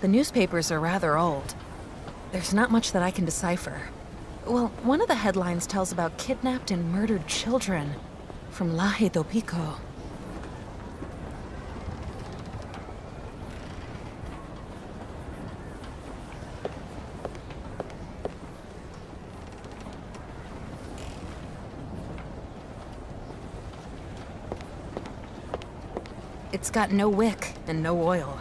The newspapers are rather old. There's not much that I can decipher. Well, one of the headlines tells about kidnapped and murdered children from Laje do Pico. It's got no wick and no oil.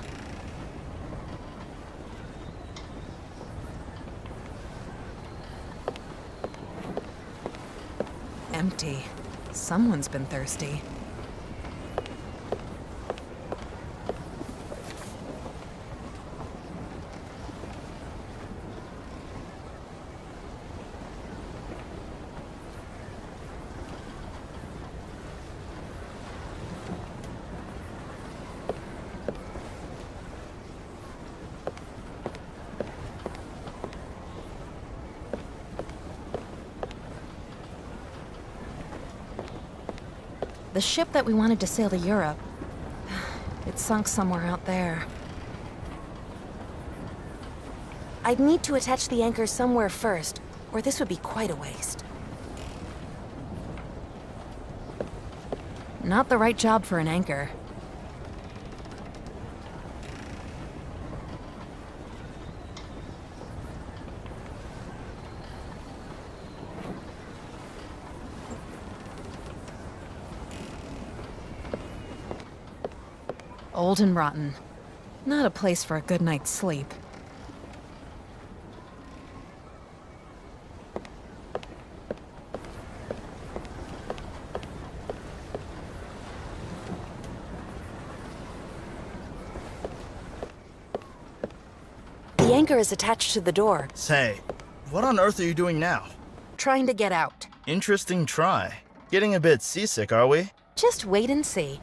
Empty. Someone's been thirsty. The ship that we wanted to sail to Europe, it sunk somewhere out there. I'd need to attach the anchor somewhere first, or this would be quite a waste. Not the right job for an anchor. Old and rotten. Not a place for a good night's sleep. The anchor is attached to the door. Say, what on earth are you doing now? Trying to get out. Interesting try. Getting a bit seasick, are we? Just wait and see.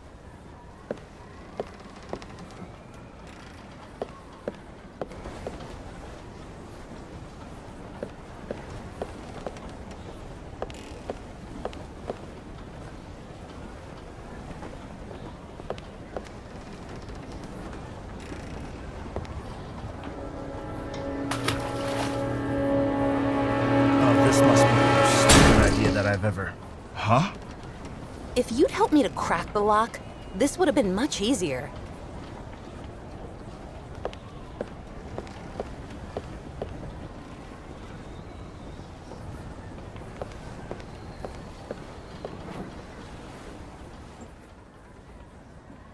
Huh? If you'd helped me to crack the lock, this would have been much easier.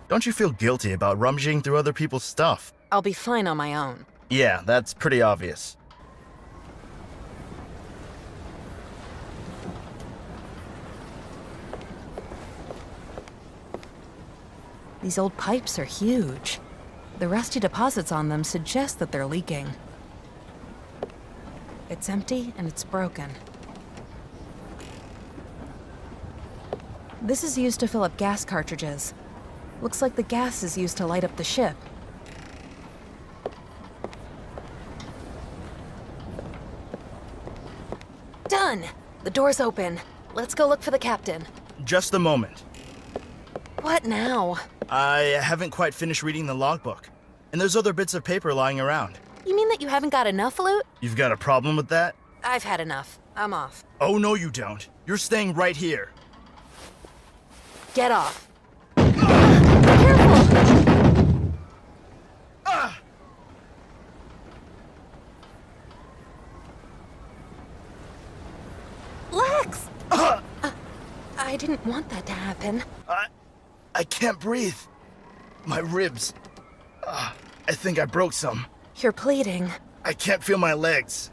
Don't you feel guilty about rummaging through other people's stuff? I'll be fine on my own. Yeah, that's pretty obvious. These old pipes are huge. The rusty deposits on them suggest that they're leaking. It's empty and it's broken. This is used to fill up gas cartridges. Looks like the gas is used to light up the ship. Done! The door's open. Let's go look for the captain. Just a moment. What now? I haven't quite finished reading the logbook, and there's other bits of paper lying around. You mean that you haven't got enough loot? You've got a problem with that? I've had enough. I'm off. Oh, no you don't. You're staying right here. Get off. Careful! Lex! I didn't want that to happen. I can't breathe. My ribs. I think I broke some. You're bleeding. I can't feel my legs.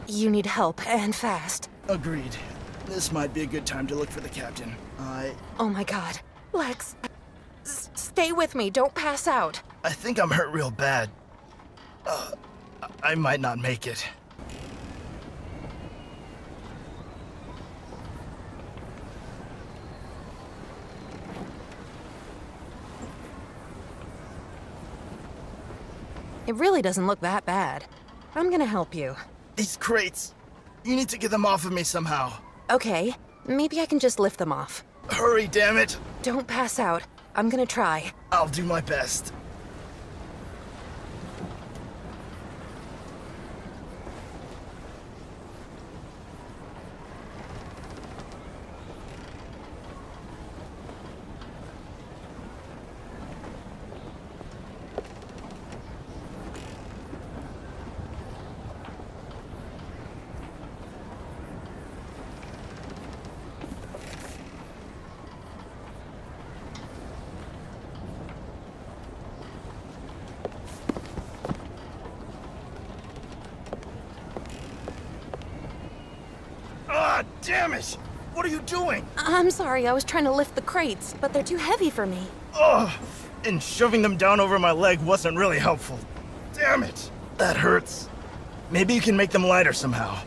You need help, and fast. Agreed. This might be a good time to look for the captain. Oh my god. Lex, stay with me. Don't pass out. I think I'm hurt real bad. I might not make it. It really doesn't look that bad. I'm gonna help you. These crates. You need to get them off of me somehow. Okay, maybe I can just lift them off. Hurry, damn it! Don't pass out. I'm gonna try. I'll do my best. Ah, damn it! What are you doing? I'm sorry, I was trying to lift the crates, but they're too heavy for me. Ugh! And shoving them down over my leg wasn't really helpful. Damn it! That hurts. Maybe you can make them lighter somehow.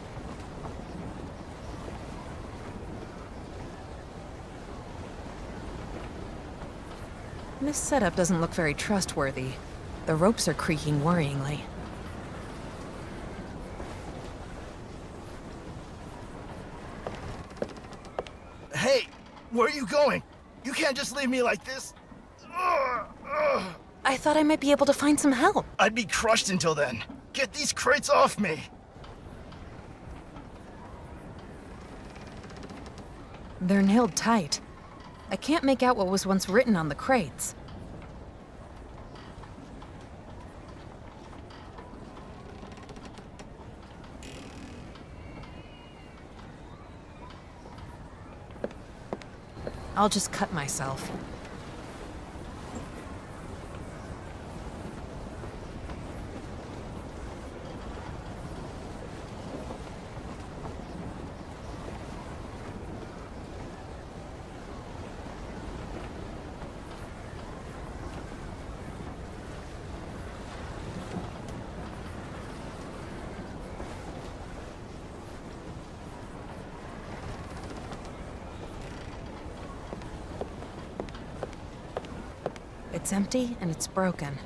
This setup doesn't look very trustworthy. The ropes are creaking worryingly. Hey, where are you going? You can't just leave me like this. Ugh, ugh. I thought I might be able to find some help. I'd be crushed until then. Get these crates off me. They're nailed tight. I can't make out what was once written on the crates. I'll just cut myself. It's empty and it's broken.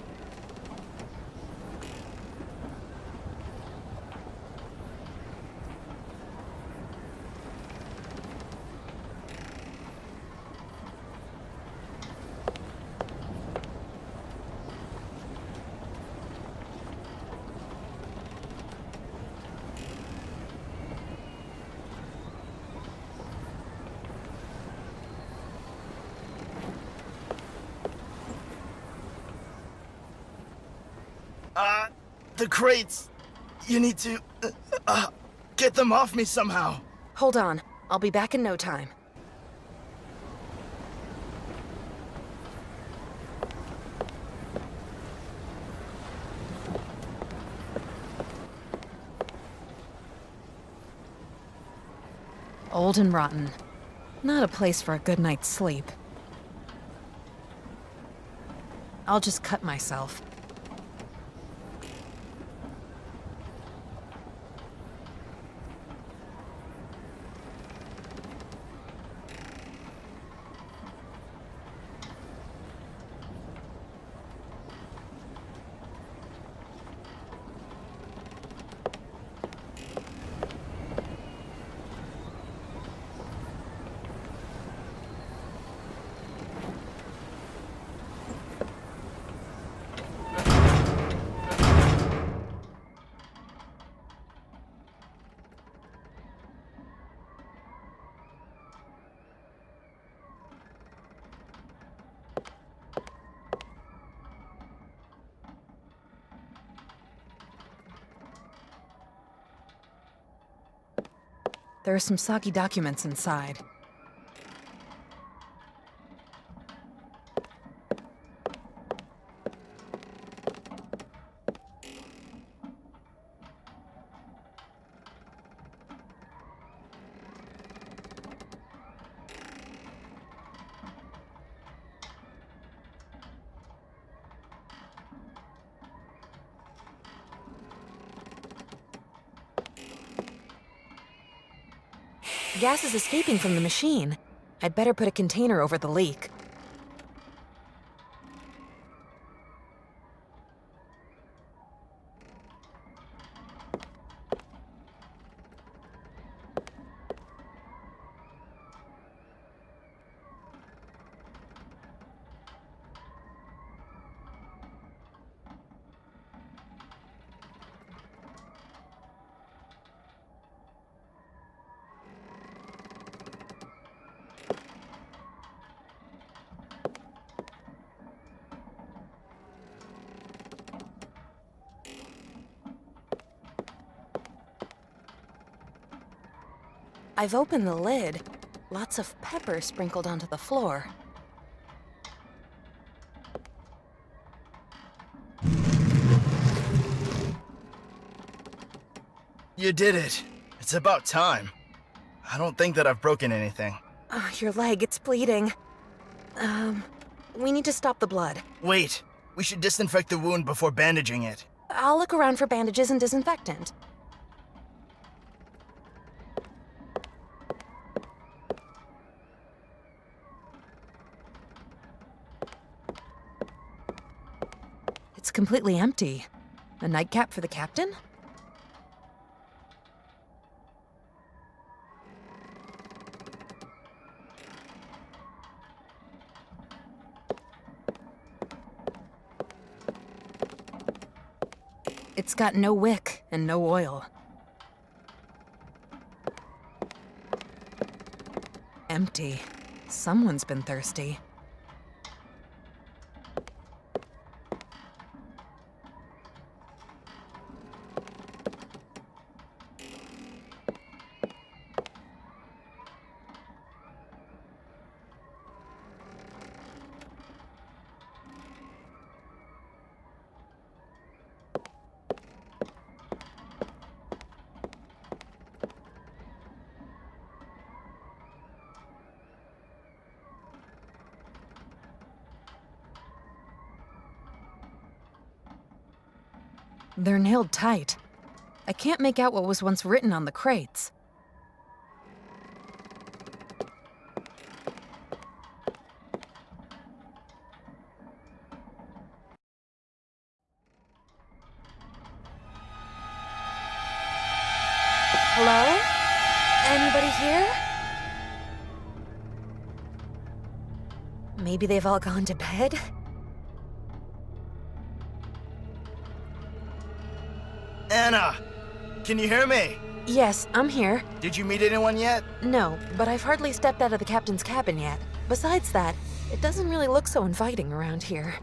The crates. You need to, get them off me somehow. Hold on. I'll be back in no time. Old and rotten. Not a place for a good night's sleep. I'll just cut myself. There are some soggy documents inside. Gas is escaping from the machine. I'd better put a container over the leak. I've opened the lid. Lots of pepper sprinkled onto the floor. You did it. It's about time. I don't think that I've broken anything. Oh, your leg, it's bleeding. We need to stop the blood. Wait, we should disinfect the wound before bandaging it. I'll look around for bandages and disinfectant. It's completely empty. A nightcap for the captain? It's got no wick and no oil. Empty. Someone's been thirsty. They're nailed tight. I can't make out what was once written on the crates. Hello? Anybody here? Maybe they've all gone to bed? Anna! Can you hear me? Yes, I'm here. Did you meet anyone yet? No, but I've hardly stepped out of the captain's cabin yet. Besides that, it doesn't really look so inviting around here.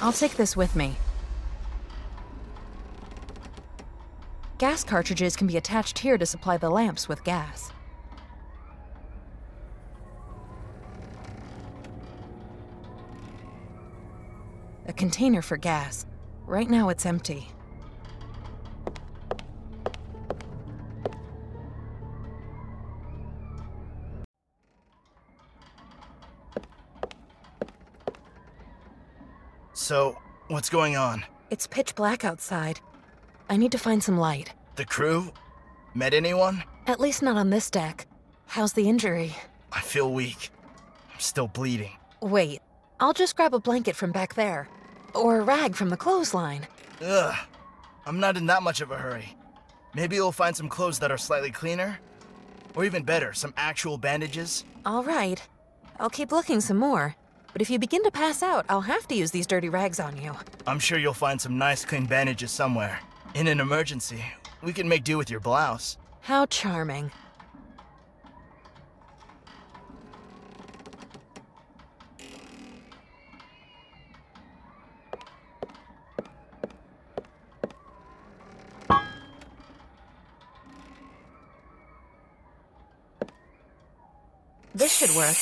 I'll take this with me. Gas cartridges can be attached here to supply the lamps with gas. A container for gas. Right now it's empty. So, what's going on? It's pitch black outside. I need to find some light. The crew? Met anyone? At least not on this deck. How's the injury? I feel weak. I'm still bleeding. Wait, I'll just grab a blanket from back there. Or a rag from the clothesline. Ugh. I'm not in that much of a hurry. Maybe you'll find some clothes that are slightly cleaner? Or even better, some actual bandages? All right. I'll keep looking some more. But if you begin to pass out, I'll have to use these dirty rags on you. I'm sure you'll find some nice clean bandages somewhere. In an emergency, we can make do with your blouse. How charming. This should work.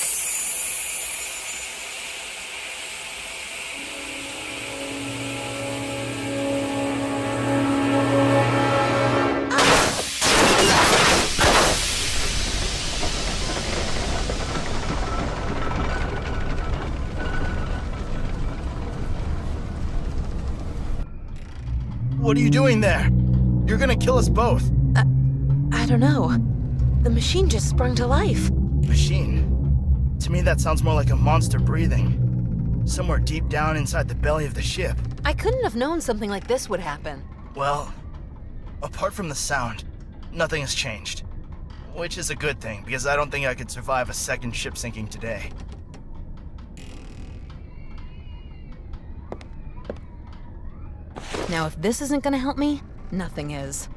What are you doing there? You're gonna kill us both. I don't know. The machine just sprung to life. Machine? To me, that sounds more like a monster breathing. Somewhere deep down inside the belly of the ship. I couldn't have known something like this would happen. Well, apart from the sound, nothing has changed. Which is a good thing, because I don't think I could survive a second ship sinking today. Now, if this isn't gonna help me, nothing is.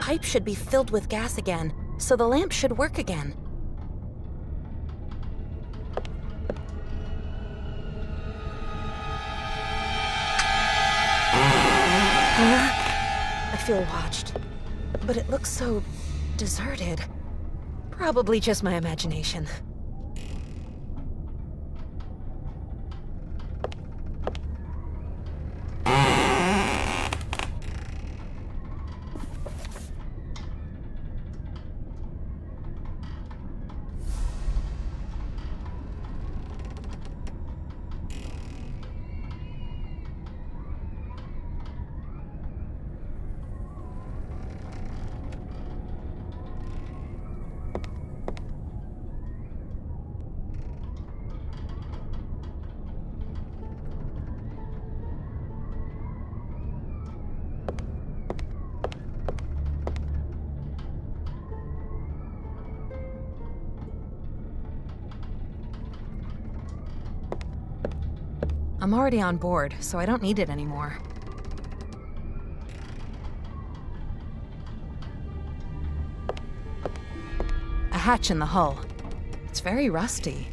pipe should be filled with gas again, so the lamp should work again. I feel watched, but it looks so deserted. Probably just my imagination. I'm already on board, so I don't need it anymore. A hatch in the hull. It's very rusty.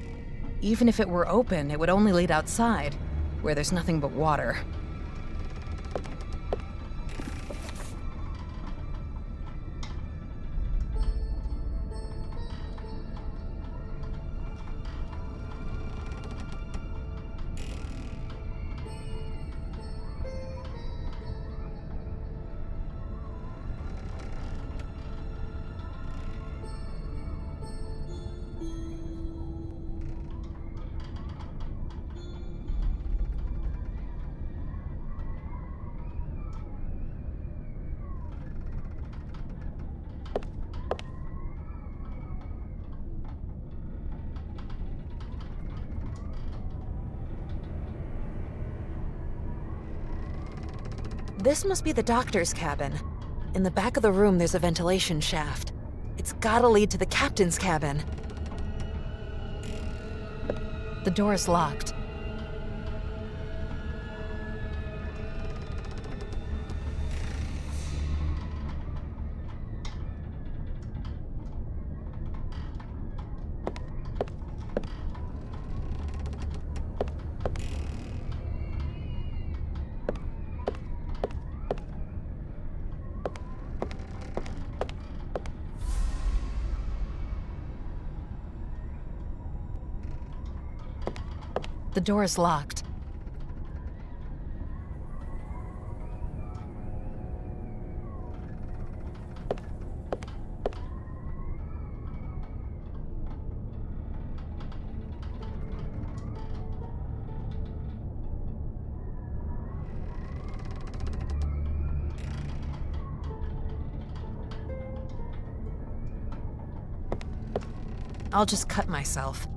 Even if it were open, it would only lead outside, where there's nothing but water. This must be the doctor's cabin. In the back of the room, there's a ventilation shaft. It's gotta lead to the captain's cabin. The door is locked. The door is locked. I'll just cut myself.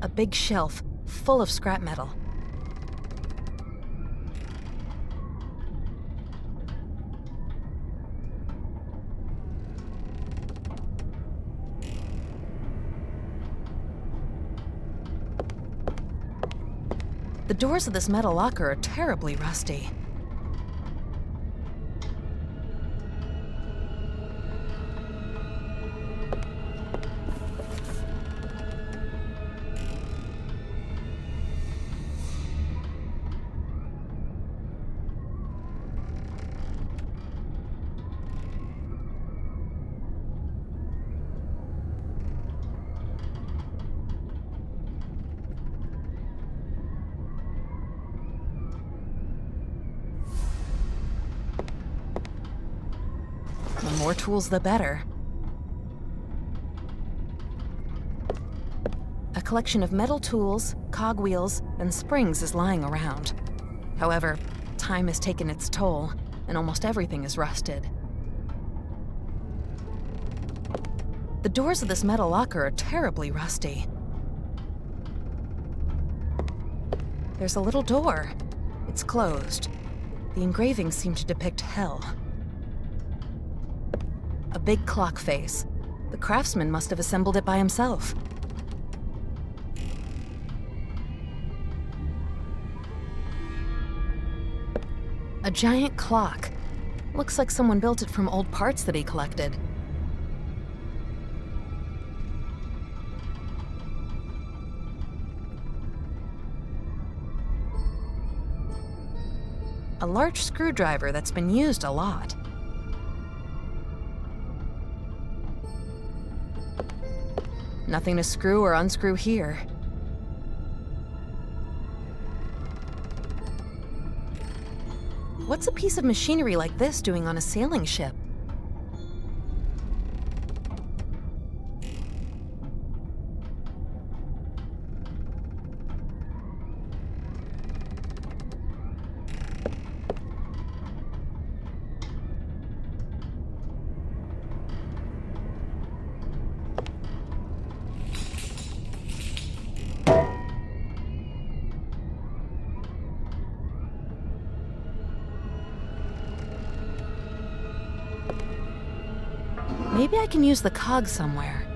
A big shelf full of scrap metal. The doors of this metal locker are terribly rusty. more tools the better. A collection of metal tools, cogwheels, and springs is lying around. However, time has taken its toll, and almost everything is rusted. The doors of this metal locker are terribly rusty. There's a little door. It's closed. The engravings seem to depict hell. A big clock face. The craftsman must have assembled it by himself. A giant clock. Looks like someone built it from old parts that he collected. A large screwdriver that's been used a lot. Nothing to screw or unscrew here. What's a piece of machinery like this doing on a sailing ship? Maybe I can use the cog somewhere.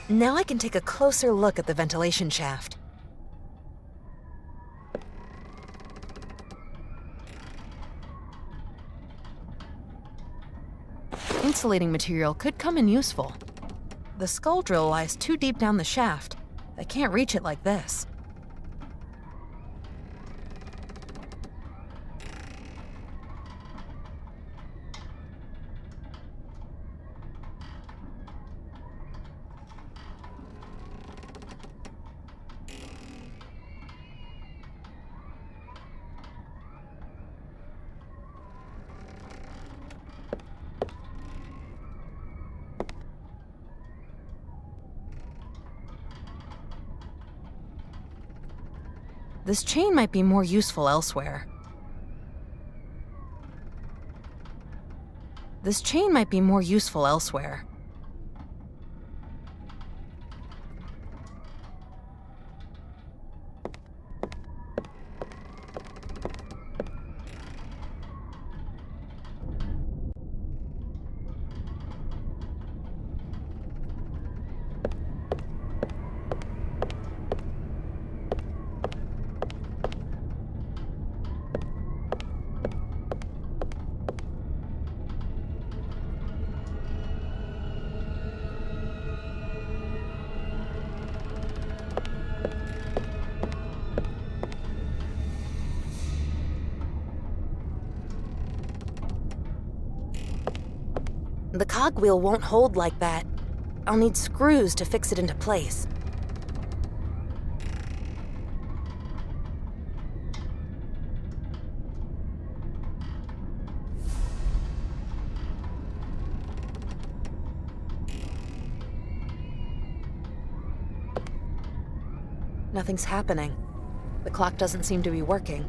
Now I can take a closer look at the ventilation shaft. Insulating material could come in useful. The skull drill lies too deep down the shaft. I can't reach it like this. This chain might be more useful elsewhere. This chain might be more useful elsewhere. The cogwheel won't hold like that. I'll need screws to fix it into place. Nothing's happening. The clock doesn't seem to be working.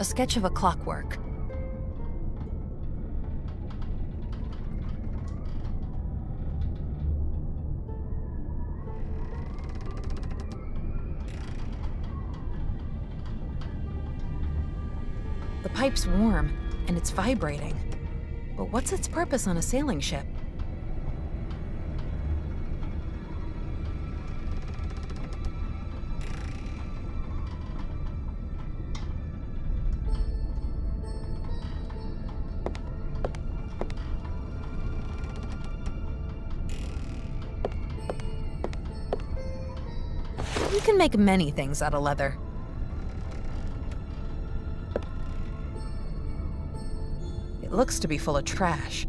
A sketch of a clockwork. The pipe's warm, and it's vibrating. But what's its purpose on a sailing ship? You can make many things out of leather. It looks to be full of trash.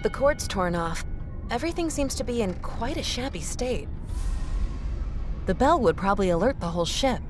The cord's torn off. Everything seems to be in quite a shabby state. The bell would probably alert the whole ship.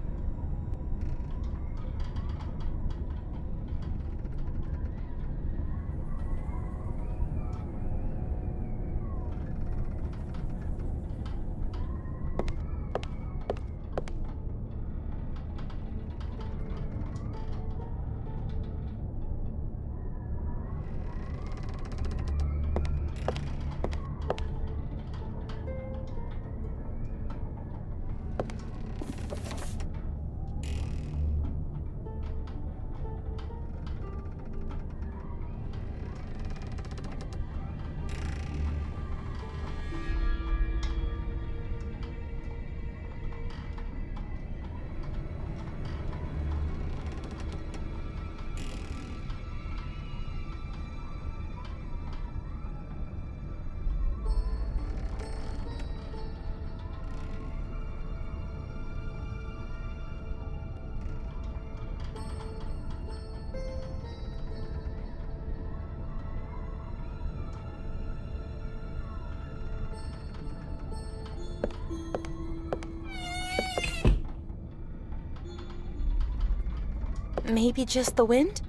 Maybe just the wind?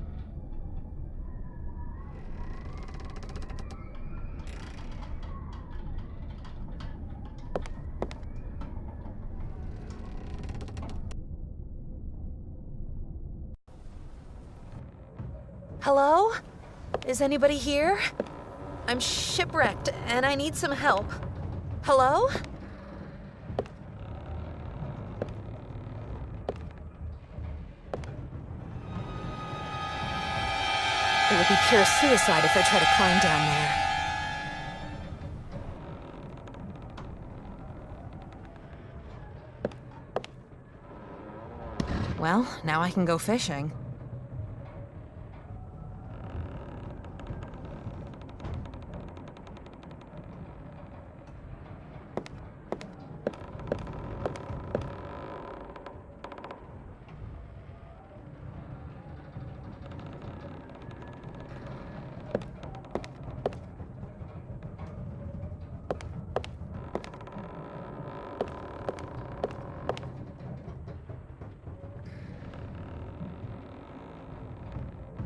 Hello? Is anybody here? I'm shipwrecked and I need some help. Hello? It would be pure suicide if I try to climb down there. Well, now I can go fishing.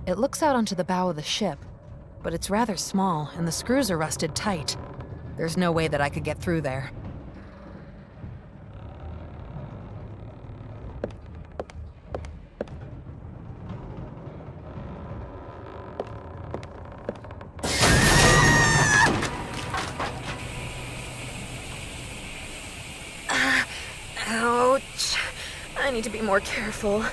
It looks out onto the bow of the ship, but it's rather small and the screws are rusted tight. There's no way that I could get through there. Ouch. I need to be more careful.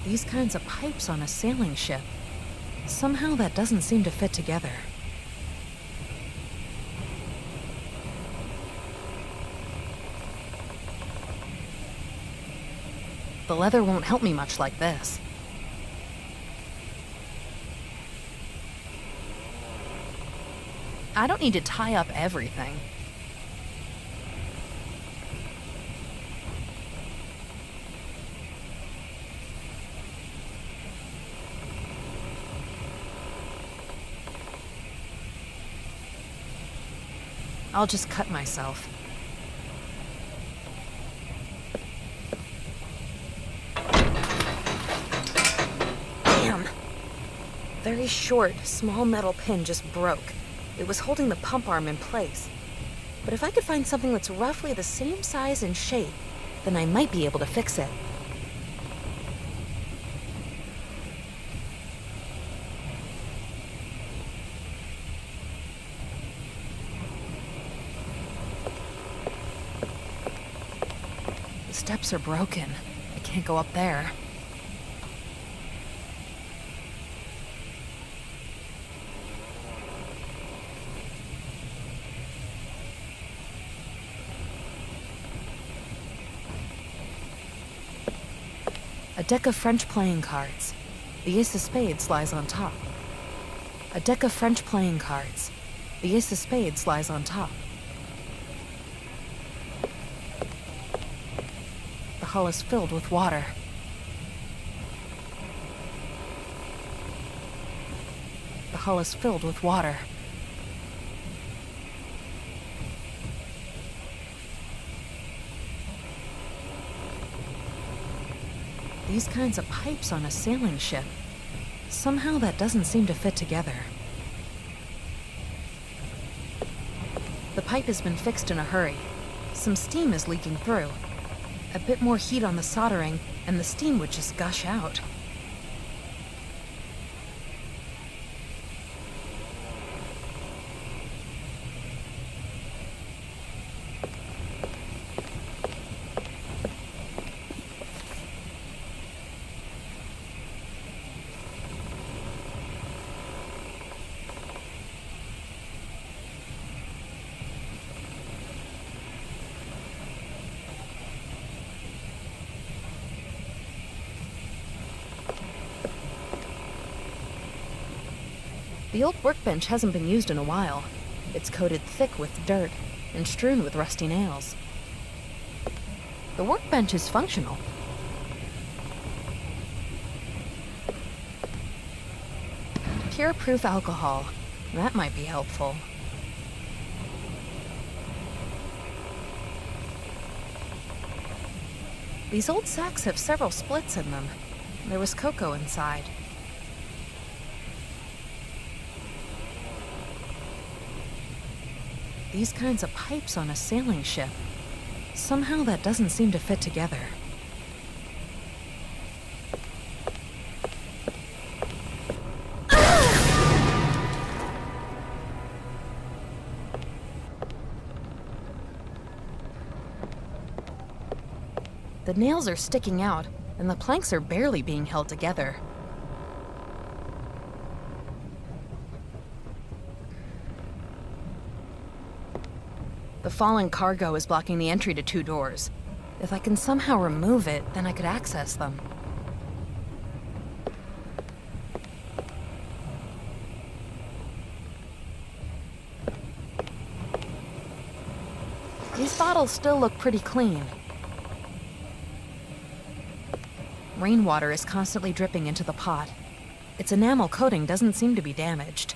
These kinds of pipes on a sailing ship. Somehow that doesn't seem to fit together. The leather won't help me much like this. I don't need to tie up everything. I'll just cut myself. Damn! Very short, small metal pin just broke. It was holding the pump arm in place. But if I could find something that's roughly the same size and shape, then I might be able to fix it. The steps are broken. I can't go up there. A deck of French playing cards. The ace of spades lies on top. A deck of French playing cards. The ace of spades lies on top. The hull is filled with water. The hull is filled with water. These kinds of pipes on a sailing ship. Somehow that doesn't seem to fit together. The pipe has been fixed in a hurry. Some steam is leaking through. A bit more heat on the soldering, and the steam would just gush out. The old workbench hasn't been used in a while. It's coated thick with dirt and strewn with rusty nails. The workbench is functional. Cure-proof alcohol. That might be helpful. These old sacks have several splits in them. There was cocoa inside. These kinds of pipes on a sailing ship. Somehow that doesn't seem to fit together. The nails are sticking out, and the planks are barely being held together. The fallen cargo is blocking the entry to 2 doors. If I can somehow remove it, then I could access them. These bottles still look pretty clean. Rainwater is constantly dripping into the pot. Its enamel coating doesn't seem to be damaged.